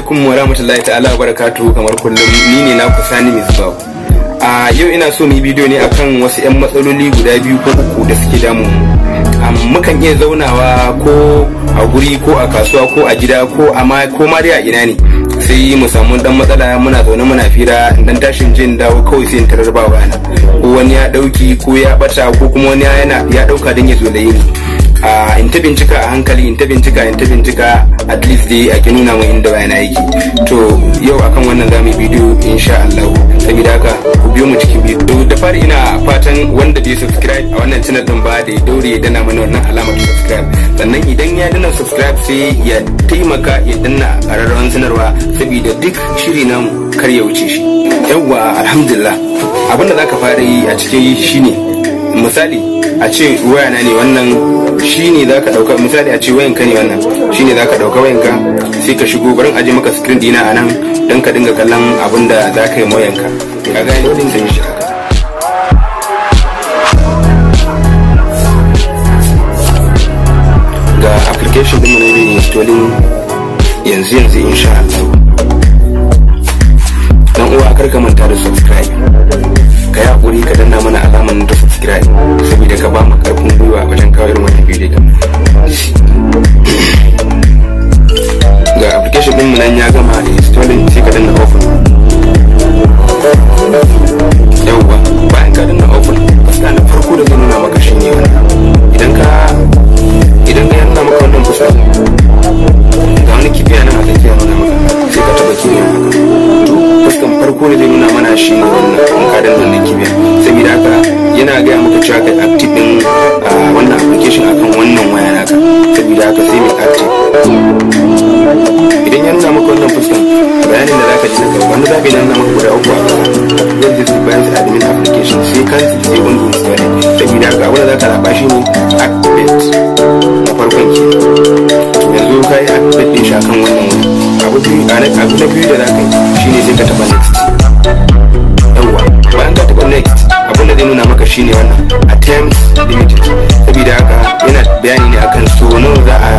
alaikum wa rahmatullahi ta'ala wa barakatuhu. Kamar kullum ni ne naku Sani Misbah. Yau ina so mu yi bidiyo ne akan wasu 'yan matsaloli guda biyu ko uku da suke damu mu. Mukan iya zaunawa ko a guri ko a kasuwa ko a gida ko ma dai a ina ne, sai mu samu dan matsala muna zaune muna fira, dan tashin jin dawo kawai sai in tarar ba wani, ko wani ya dauki ko ya bata ko kuma wani ya dauka dan ya zo da yini. In ta bincika a hankali, in ta bincika at least dai a nuna mu inda bayana yake. To yau akan wannan zamu yi bidiyo insha Allah. Saboda haka ku biyo mu cikin bidiyo. Da fari ina fatan wanda bai subscribe a wannan channel din ba da ya daure ya dana mana wannan alamar subscribe. Sannan idan ya dana subscribe sai ya taimaka ya danna ƙararrawar sanarwa saboda duk shiri namu kar ya wuce shi. Yawwa, alhamdulillah. Abin da zaka fara yi a cikin shine misali a ce wayana ne wannan, shine zaka dauka. Misali a ce wayanka ne wannan, shine zaka dauka wayanka sai ka shigo. Barin aje maka screen dina anan dan ka dinga kallon abin da zaka yi wayanka. Ka ga ni din zan shi haka. Ga application din mu ne installing yanzu insha Allah. Dan uwa kar ka manta da subscribe. Ka yi hakuri ka danna mana alamar da subscribe saboda ka ba mu karfin gwiwa wajen kawo irin wannan bidiyo din. Ga application din mu nan ya gama installing, sai ka danna open. Yawwa, bayan ka danna open, fuska na farko da zai nuna maka shine wannan. Idan ka yana maka wannan fuska, ga wani kibiya nan a tsakiya nuna maka, sai ka taba kibiya haka. To fuskan farko da zai nuna mana shine wannan, in ka danna wannan kibiya. Saboda haka yana gaya maka cewa kai active din wannan application akan wannan waya naka. Saboda haka sai mai active. Idan ya nuna maka wannan fuskan, bayanin da zaka ji na gaba, wanda zabi nan maka guda uku a gaba. Then this device admin application, sai kan sai wanda install. Saboda haka abin da zaka zaba shine activate na farkon ki. Yanzu kai activate din shi akan wannan waya. Abu na biyu da zaka yi shine sai ka taba next. Yawwa, bayan ka taba next, abin da zai nuna maka shine wannan attempts limited. Saboda haka yana bayani ne akan so nawa za a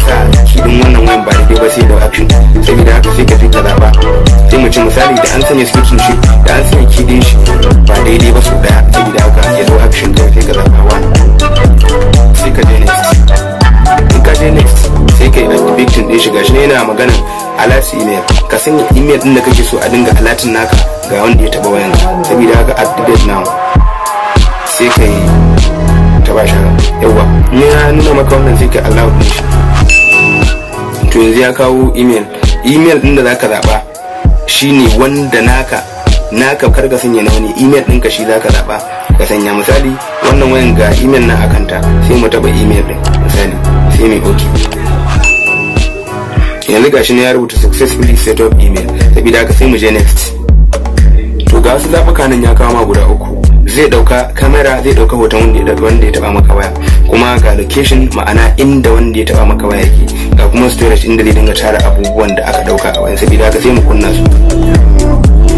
sa kidin wannan wayan ba daidai ba sai da action. Saboda haka sai ka fita zaba. Sai mu ci misali da an sanya switching shi, da an sanya kidin shi ba daidai ba so daya. Saboda haka ya zo action kawai sai ka zaba one. Sai ka je next. In ka je next sai ka yi activating din shi. Gashi ne yana maganan alert email. Ka sanya email din da kake so a dinga alertin naka ga wanda ya taba wayan. Saboda haka activate now. Sai ka yi taba shi. Yawwa, ni ya nuna maka wannan sai ka allow din shi. To yanzu ya kawo email din da zaka zaba shine wanda naka kar ka sanya na wani. Email ɗinka shi zaka zaba ka sanya. Misali wannan wayan ga email na akanta, sai mu taba email din misali, sai mai okay. Yanzu gashi ne ya rubuta successfully set up email. Saboda haka sai mu je next. To ga wasu zaɓuka nan ya kawo ma guda uku. Zai dauka kamera, zai dauka hoton wanda ya taba maka waya, kuma ga location ma'ana inda wanda ya taba maka waya yake, ga kuma storage inda zai dinga tara abubuwan da aka dauka a wayan. Saboda haka sai mu kunna su.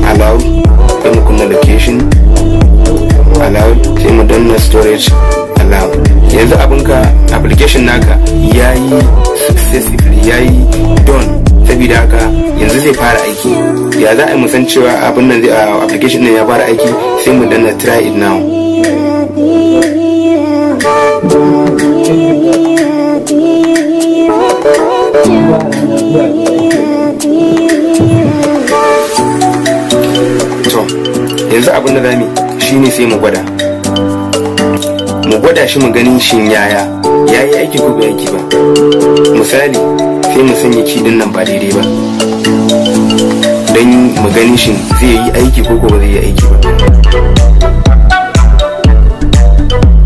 Allow, sai mu kunna location, allow, sai mu danna storage, allow. Yanzu abinka application naka yayi successfully, yayi done. Saboda haka yanzu zai fara aiki. Ya za a musan cewa abin nan application din ya fara aiki? Sai mu danna try it now. To yanzu abin da zamu shine sai mu gwada shi mu gani shin yayi aiki ko bai aiki ba. Misali sai mu sanya kidin nan ba daidai ba don mu gani shin zai yi aiki ko ba zai yi aiki ba.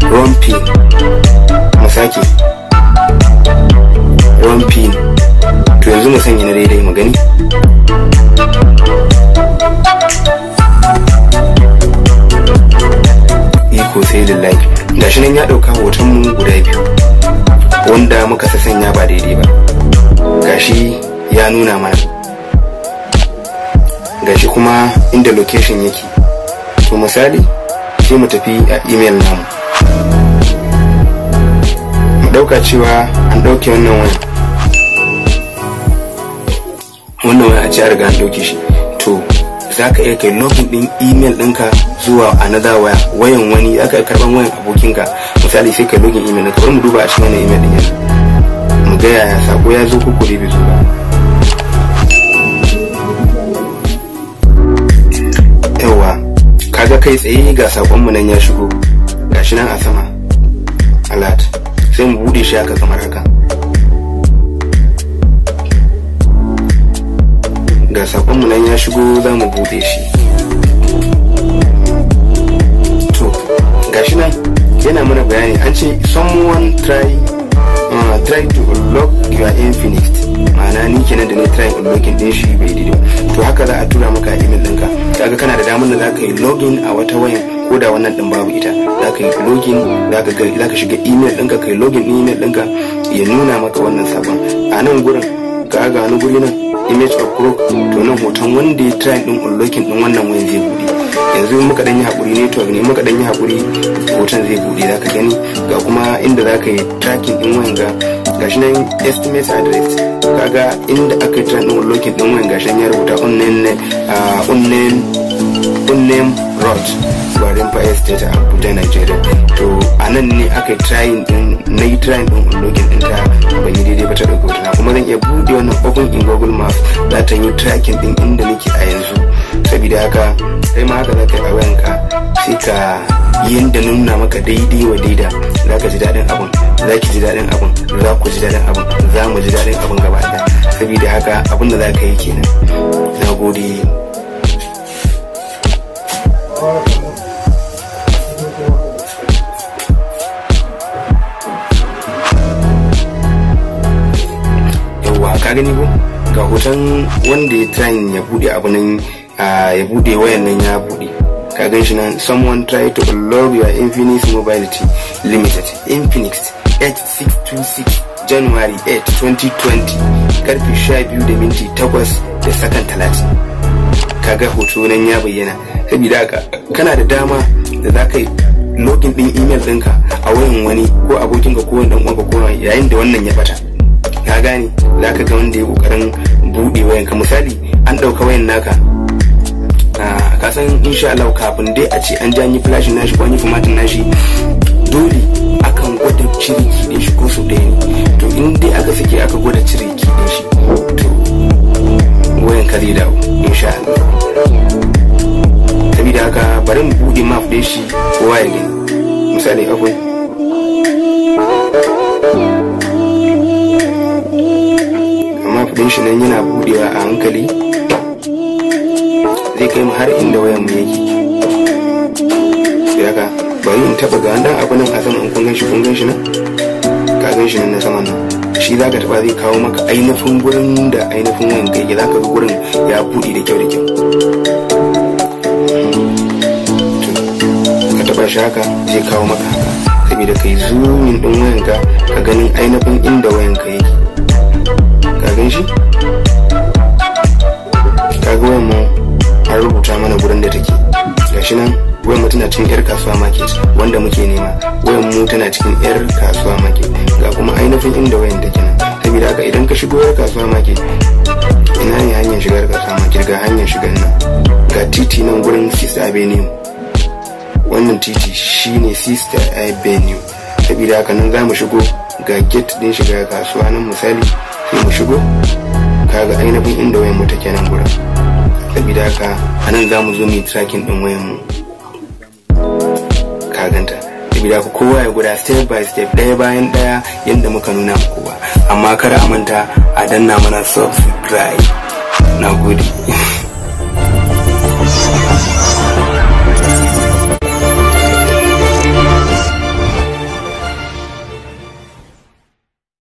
Run pin, mu sake run pin. To yanzu mu sanya na daidai mu gani. Iko sai lillahi, gashi nan ya dauka hoton mu guda biyu wanda muka sanya ba daidai ba. Gashi ya nuna mana, gashi kuma inda location yake. To misali sai mu tafi a email namu, mu dauka cewa an dauke wannan wani. ce a riga an dauke shi, to za ka iya kai login din email ɗinka zuwa another wayan wani, za ka iya karɓar wayan abokinka misali sai kai login email ɗinka. Bari mu duba a cikin wannan email ɗin yanzu mu ga yaya sako ya zo ko bai zo ba. Yawa kaga kai tsaye ga sakon mu nan ya shigo, gashi nan a sama alert, sai mu bude shi haka kamar haka. Ga sakonmu nan ya shigo, za mu bude shi. To gashi nan yana mana bayani, an ce someone try to unlock your Infinix, ma'ana ni kenan da ne try unlocking din shi bai daidai. To haka za a tura maka email ɗinka, kaga kana da damar da za ka yi login a wata wayan ko da wannan din babu ita, za ka yi login, za ka shiga email ɗinka, ka yi login din email ɗinka ya nuna maka wannan sabon. A nan gurin ka ga wani guri nan image of crook, to nan hoton wanda ya try din unlocking din wannan wayan zai bude. Yanzu muka dan yi hakuri network ne, muka dan yi hakuri hoton zai bude, zaka gani ga kuma inda zaka yi tracking din wayan gashi nan estimate address, kaga inda aka yi try din unlocking din wayan gashi ya rubuta unname road Gwarin Fire State a Abuja, Nigeria. To anan ne aka yi trying din unlocking din ta bai yi daidai ba, ta dauke hotuna. Kuma zan iya bude wannan open in Google Maps, za ta yi tracking din inda nake a yanzu. Saboda haka kai ma haka za ka yi a wayanka, sai ka yi yanda nuna maka daidai wa daida, za ka ji daɗin abun, za ki ji daɗin abun, za ku ji daɗin abun, za mu ji daɗin abun gaba ɗaya. Saboda haka abun da za ka yi kenan. Na gode. Ka gani ko ga hoton wanda ya try ya bude abu nan, ya bude wayan nan ya bude, ka gan shi nan someone try to unlock your Infinix Mobility Limited Infinix H626 January 8 2020 karfe 12:08:30. kaga hoto nan ya bayyana. Saboda haka kana da dama da za ka yi login din email ɗinka a wayan wani ko abokinka ko wani dan uwanka ko yayin da wannan ya bata, ka gane za ka ga wanda ya kokarin buɗe wayanka. Misali an ɗauka wayan naka, ka san insha Allah kafin dai a ce an janyi flashin nashi ko an yi formatin nashi, dole akan gwada cire kiɗin shi ko su ɗaya ne. To in dai aka sake aka gwada cire kiɗin shi, to wayan ka zai dawo insha Allah. Sabida haka bari mu buɗe map ɗin shi kowa ya gani. Misali akwai din shi nan yana budewa a hankali, zai kai mu har inda wayan mu yake. Sai haka bari in taba ga dan abu nan a sama, in kun gan shi nan, ka gan shi nan na saman nan, shi zaka taba zai kawo maka ainihin gurin da ainihin wayan kai, zaka ga gurin ya bude da kyau da kyau. Ka taba shi haka zai kawo maka haka, saboda kai zoomin din wayan ka ganin ainihin inda wayan ka yake. Ka gan shi? Ka ga wayan mu an rubuta mana gurin da take. Gashi nan wayan mu tana cikin yar kasuwa market wanda muke nema. Wayan mu tana cikin yar kasuwa market. Ga kuma ainihin inda wayan take nan. Saboda haka idan ka shigo yar kasuwa market, ina ne hanyar shigar kasuwa market? Ga hanyar shigar nan. Ga titi nan gurin Sister Avenue. Wannan titi shine Sister Avenue. Saboda haka nan za mu shigo, ga gate din shiga kasuwa nan misali, sai mu shigo, kaga ainihin inda wayan mu take nan gurin. Saboda haka anan za mu zo mu yi tracking din wayan mu, ka ganta. Saboda haka kowa ya guda step by step, ɗaya bayan ɗaya yadda muka nuna muku ba. Amma kar a manta a danna mana subscribe. Na gode.